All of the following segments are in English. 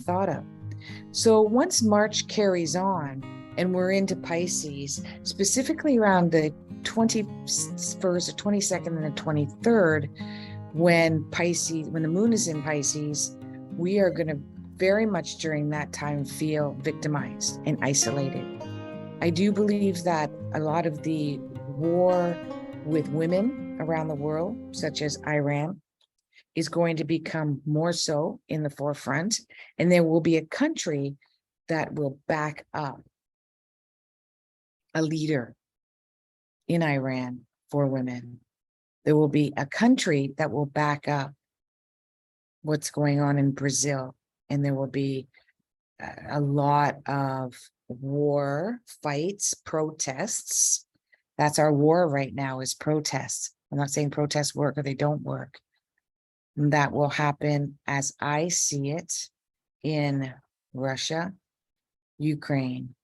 thought of. So once March carries on and we're into Pisces, specifically around the 21st, the 22nd, and the 23rd, when the moon is in Pisces, we are going to very much during that time feel victimized and isolated. I do believe that a lot of the war with women around the world, such as Iran, is going to become more so in the forefront, and there will be a country that will back up a leader in Iran for women. There will be a country that will back up what's going on in Brazil, and there will be a lot of war, fights, protests. That's our war right now, is protests. I'm not saying protests work or they don't work. And that will happen, as I see it, in Russia, Ukraine,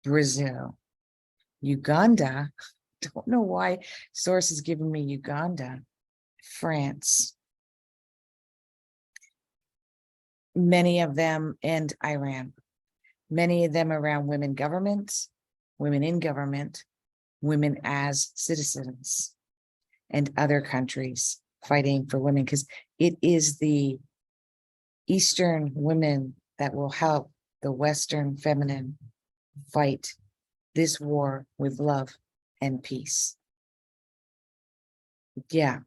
Brazil, Uganda. Don't know why source is giving me Uganda, France, many of them, and Iran. Many of them around women governments, women in government, women as citizens, and other countries fighting for women, because it is the Eastern women that will help the Western feminine fight this war with love and peace. Yeah,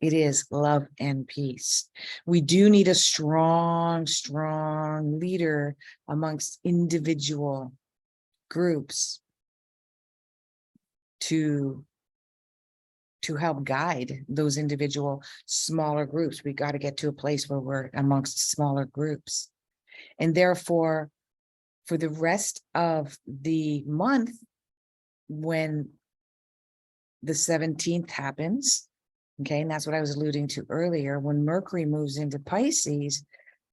it is love and peace. We do need a strong, strong leader amongst individual groups to help guide those individual smaller groups. We got to get to a place where we're amongst smaller groups. And therefore, for the rest of the month, when the 17th happens, okay, and that's what I was alluding to earlier, when Mercury moves into Pisces,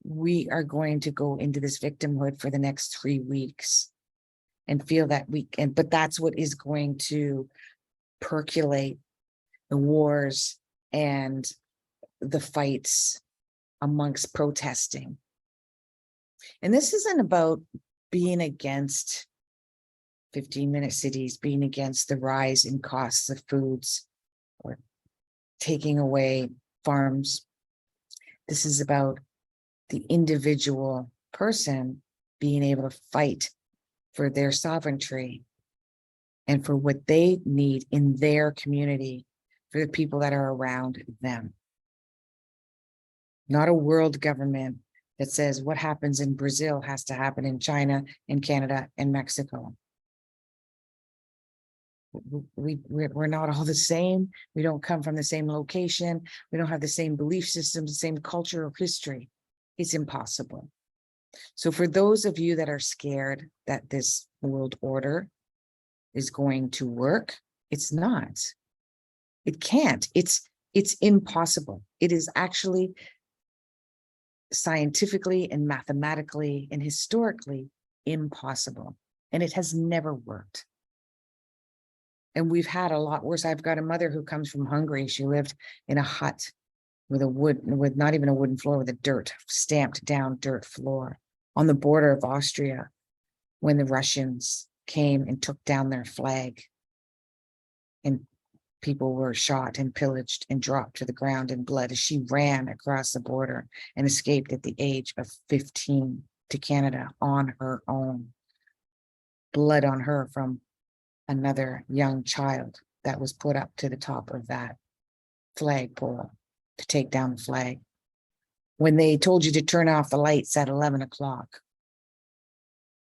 we are going to go into this victimhood for the next 3 weeks and feel that but that's what is going to percolate the wars and the fights amongst protesting. And this isn't about being against 15-minute cities, being against the rise in costs of foods or taking away farms. This is about the individual person being able to fight for their sovereignty and for what they need in their community, for the people that are around them. Not a world government that says what happens in Brazil has to happen in China, in Canada, and Mexico. We're not all the same. We don't come from the same location. We don't have the same belief systems, the same culture or history. It's impossible. So for those of you that are scared that this world order is going to work, it's not. It can't. It's impossible. It is actually scientifically and mathematically and historically impossible. And it has never worked. And we've had a lot worse. I've got a mother who comes from Hungary. She lived in a hut with not even a wooden floor, with a stamped down dirt floor on the border of Austria when the Russians came and took down their flag. And people were shot and pillaged and dropped to the ground in blood as she ran across the border and escaped at the age of 15 to Canada on her own. Blood on her from another young child that was put up to the top of that flagpole to take down the flag when they told you to turn off the lights at 11 o'clock.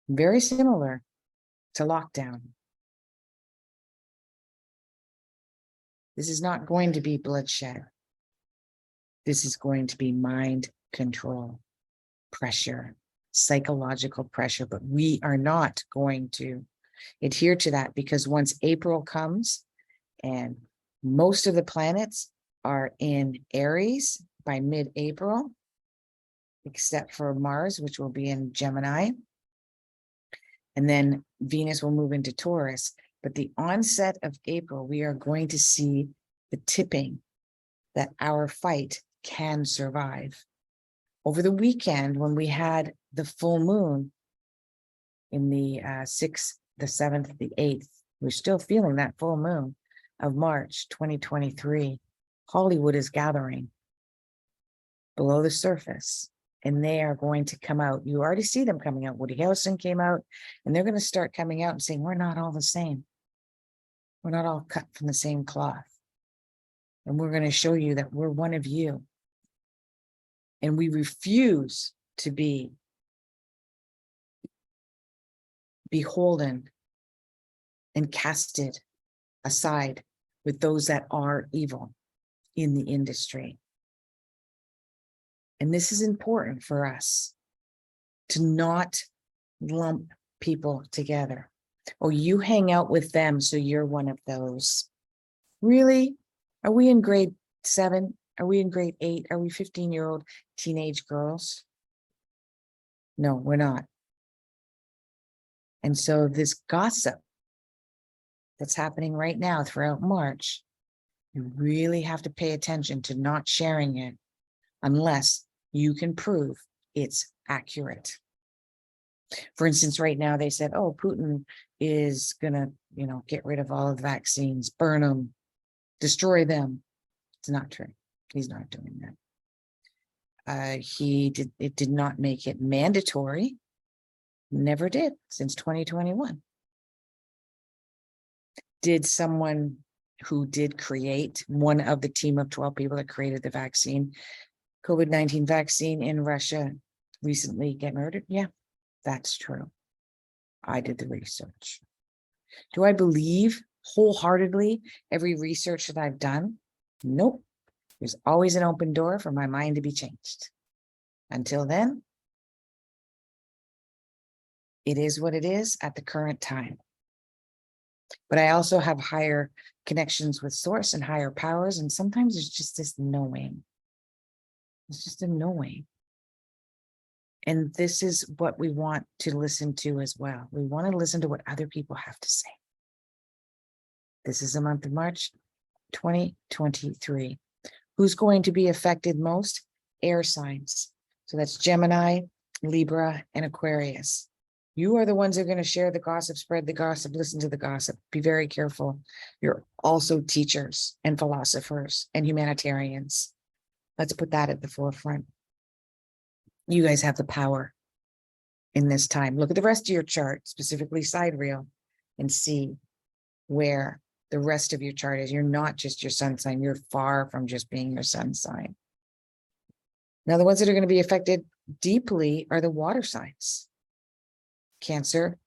Very similar to lockdown. This is not going to be bloodshed. This is going to be mind control, pressure, psychological pressure, but we are not going to adhere to that, because once April comes and most of the planets are in Aries by mid-April, except for Mars, which will be in Gemini, and then Venus will move into Taurus. But the onset of April, we are going to see the tipping that our fight can survive. over the weekend when we had the full moon in the 6th, the 7th, the 8th, we're still feeling that full moon of March 2023. Hollywood is gathering below the surface, and they are going to come out. You already see them coming out. Woody Harrelson came out, and they're going to start coming out and saying, we're not all the same. We're not all cut from the same cloth. And we're going to show you that we're one of you. And we refuse to be beholden and casted aside with those that are evil in the industry. And this is important for us to not lump people together. Oh, you hang out with them, so you're one of those. Really? Are we in grade 7? Are we in grade 8? Are we 15-year-old teenage girls? No, we're not. And so this gossip that's happening right now throughout March, you really have to pay attention to not sharing it unless you can prove it's accurate. For instance, right now they said, oh, Putin is gonna, get rid of all of the vaccines, burn them, destroy them. It's not true. He's not doing that. It did not make it mandatory. Never did since 2021. Did someone who did create, one of the team of 12 people that created the vaccine, COVID-19 vaccine in Russia, recently get murdered? Yeah, that's true. I did the research. Do I believe wholeheartedly every research that I've done? Nope. There's always an open door for my mind to be changed. Until then, it is what it is at the current time. But I also have higher connections with source and higher powers. And sometimes it's just this knowing. It's just a knowing. And this is what we want to listen to as well. We want to listen to what other people have to say. This is the month of March 2023. Who's going to be affected most? Air signs. So that's Gemini, Libra, and Aquarius. You are the ones who are going to share the gossip, spread the gossip, listen to the gossip. Be very careful. You're also teachers and philosophers and humanitarians. Let's put that at the forefront. You guys have the power in this time. Look at the rest of your chart, specifically sidereal, and see where the rest of your chart is. You're not just your sun sign. You're far from just being your sun sign. Now, the ones that are going to be affected deeply are the water signs. Cancer,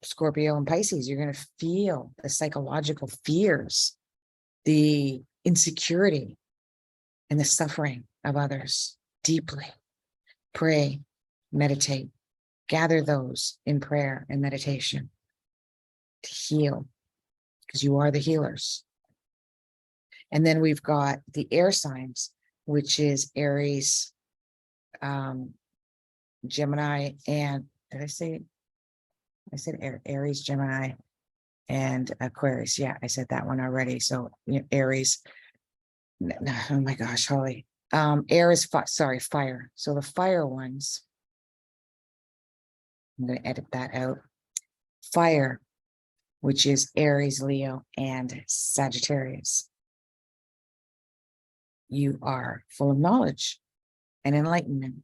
Scorpio, and Pisces. You're going to feel the psychological fears, the insecurity, and the suffering of others deeply. Pray, meditate, gather those in prayer and meditation to heal, because you are the healers. And then we've got the air signs, which is Aries, Gemini, and did I say Aries, Gemini, and Aquarius. Yeah, I said that one already. So Aries. Oh my gosh, Holly. Air is fire. So the fire ones, I'm going to edit that out. Fire, which is Aries, Leo, and Sagittarius. You are full of knowledge and enlightenment.